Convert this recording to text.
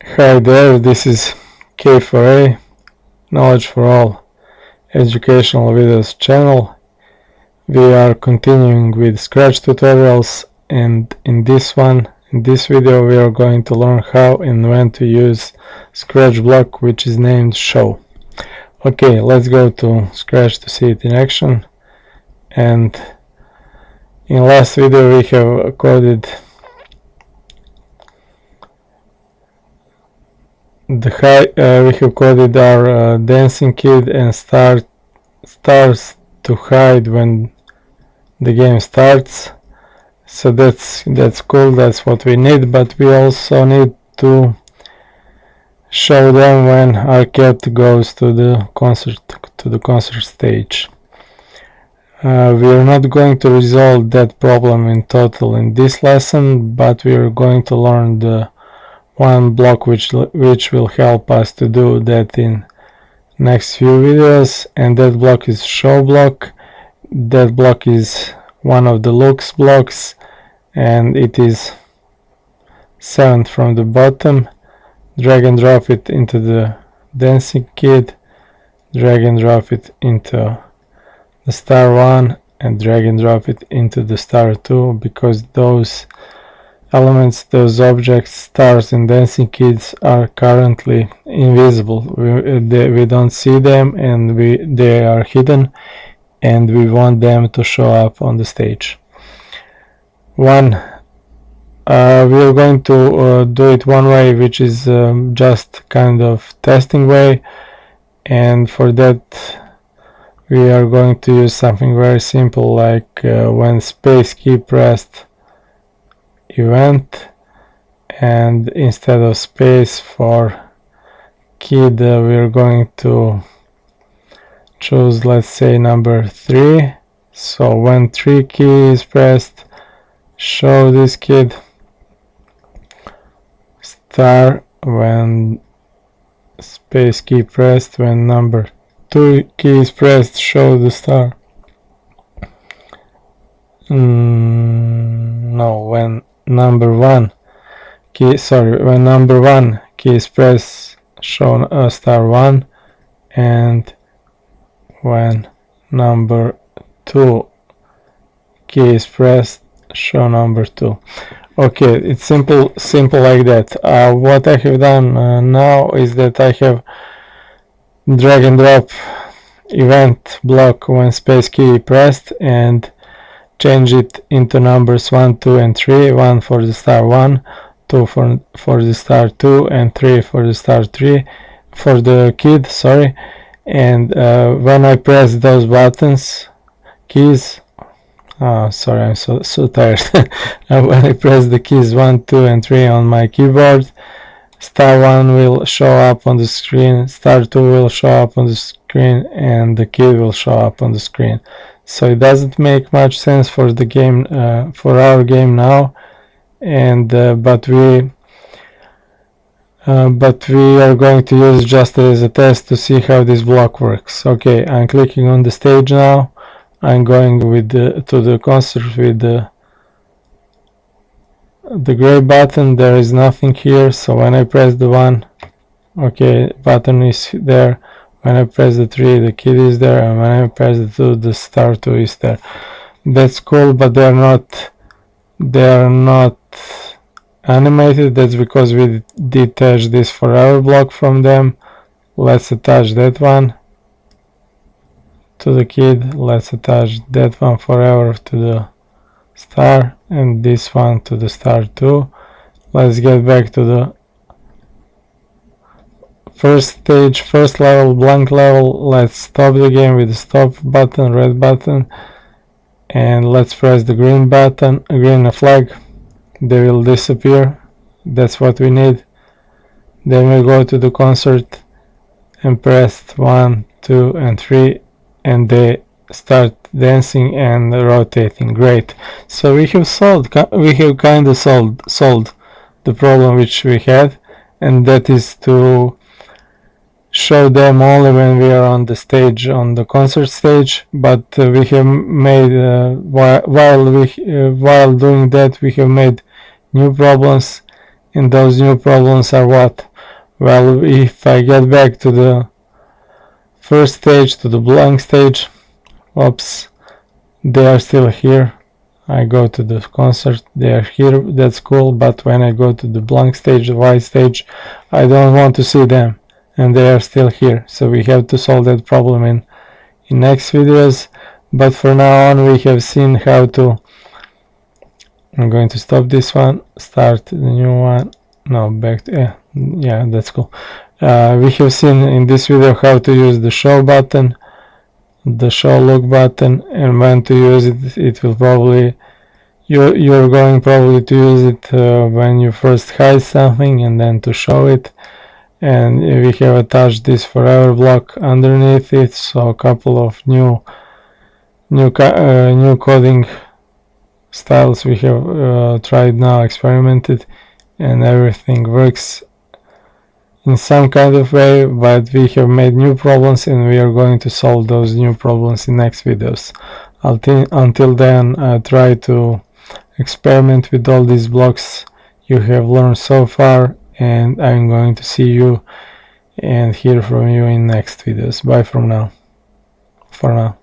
Hi there, this is K4A, Knowledge for All Educational Videos channel. We are continuing with Scratch tutorials, and in this video, we are going to learn how and when to use Scratch block, which is named Show. Okay, let's go to Scratch to see it in action. And in last video we have coded we have coded our dancing kid and stars to hide when the game starts. So that's cool, that's what we need, but we also need to show them when our cat goes to the concert stage. We are not going to resolve that problem in total in this lesson, but we are going to learn the one block which will help us to do that in next few videos, and that block is show block. That block is one of the looks blocks, and it is 7th from the bottom. Drag and drop it into the dancing kid, drag and drop it into the star 1, and drag and drop it into the star 2, because those elements, those objects, stars and dancing kids, are currently invisible. We don't see them, and they are hidden, and we want them to show up on the stage. We are going to do it one way, which is just kind of testing way, and for that we are going to use something very simple, like when space key pressed event, and instead of space for kid we are going to choose, let's say, number 3. So when 3 key is pressed, show this kid, star when space key pressed, when number 2 key is pressed, show the star. No, when number 1 key, when number 1 key is pressed, show star 1, and when number 2 key is pressed, show number 2. Okay, it's simple like that. What I have done now is that I have drag and drop event block when space key pressed, and change it into numbers 1, 2 and 3, 1 for the star 1, 2 for the star 2, and 3 for the star 3 for the kid, sorry. And when I press those buttons, keys, sorry, I'm so tired. When I press the keys 1, 2 and 3 on my keyboard, star 1 will show up on the screen, star 2 will show up on the screen, and the key will show up on the screen. So it doesn't make much sense for the game, for our game now, and but we are going to use just as a test to see how this block works. Okay, I'm clicking on the stage now. I'm going with to the concert with the gray button. There is nothing here, so when I press the 1, okay, button is there. When I press the 3, the kid is there, and when I press the 2, the star 2 is there. That's cool, but they are not animated. That's because we detach this forever block from them. Let's attach that one to the kid. Let's attach that one forever to the star, and this one to the star 2. Let's get back to the first stage, first level, blank level. Let's stop the game with the stop button, red button, and let's press the green button, green flag. They will disappear. That's what we need. Then we go to the concert and press 1, 2 and 3, and they start dancing and rotating. Great. So we have kind of solved the problem which we had, and that is to show them only when we are on the stage, on the concert stage. But we have made while doing that, we have made new problems, And those new problems are what? Well, if I get back to the first stage, to the blank stage, oops, they are still here. I go to the concert, they are here, that's cool, but when I go to the blank stage, the white stage, I don't want to see them, and they are still here. So we have to solve that problem in next videos, but for now on we have seen how to, I'm going to stop this one, start the new one, no, back to, yeah, that's cool. We have seen in this video how to use the show button, the show look button, and when to use it. It will probably, you're going probably to use it when you first hide something and then to show it. And we have attached this forever block underneath it, so a couple of new coding styles we have tried now, experimented, and everything works in some kind of way, but we have made new problems and we are going to solve those new problems in next videos. Until then, try to experiment with all these blocks you have learned so far, and I'm going to see you and hear from you in next videos. Bye for now.